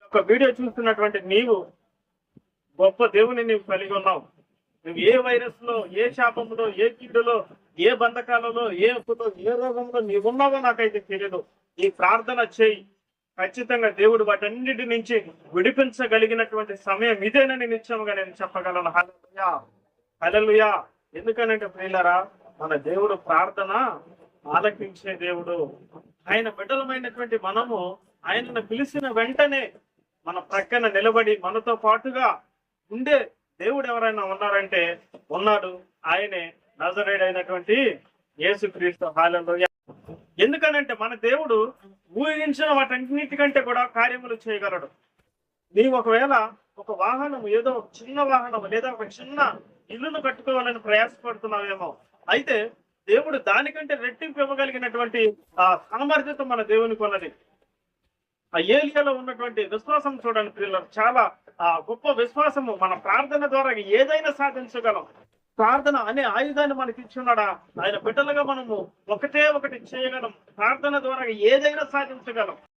ఒక వీడియో చూస్తున్నటువంటి నీవు గొప్ప దేవుని నీవు కలిగి ఉన్నావు. నువ్వు ఏ వైరస్ లో, ఏ శాపంలో, ఏ కీడులో, ఏ బంధకాలలో, ఏ అప్పులో, ఏ రోగంలో నీవున్నావో నాకైతే తెలియదు. ఈ ప్రార్థన చేయి, ఖచ్చితంగా దేవుడు వాటన్నిటి నుంచి విడిపించగలిగినటువంటి సమయం ఇదేనని నిశ్చయముగా నేను చెప్పగలను. హల్లెలూయా, హల్లెలూయా. ఎందుకనంటే ప్రియులారా, మన దేవుడు ప్రార్థన ఆలకించే దేవుడు. ఆయన బిడ్డలమైనటువంటి మనము ఆయనను పిలిచిన వెంటనే మన ప్రక్కన నిలబడి మనతో పాటుగా ఉండే దేవుడు ఎవరైనా ఉన్నారంటే ఉన్నాడు. ఆయనే నజరేయుడైనటువంటి యేసుక్రీస్తు. హల్లెలూయా. ఎందుకనంటే మన దేవుడు ఊహించిన వాటన్నిటికంటే కూడా కార్యములు చేయగలడు. నీవు ఒకవేళ ఒక వాహనం, ఏదో చిన్న వాహనం లేదా ఒక చిన్న ఇల్లును కట్టుకోవాలని ప్రయాసపడుతున్నావేమో, అయితే దేవుడు దానికంటే రెట్టింపు ఇవ్వగలిగినటువంటి సామర్థ్యత మన దేవునికి ఉన్నది. ఆ ఏలియాలో ఉన్నటువంటి విశ్వాసం చూడండి పిల్లలు, చాలా గొప్ప విశ్వాసము. మన ప్రార్థన ద్వారా ఏదైనా సాధించగలం. ప్రార్థన అనే ఆయుధాన్ని మనకి ఇచ్చున్నాడా, ఆయన బిడ్డలుగా మనము ఒకటే ఒకటి చేయగలం. ప్రార్థన ద్వారా ఏదైనా సాధించగలం.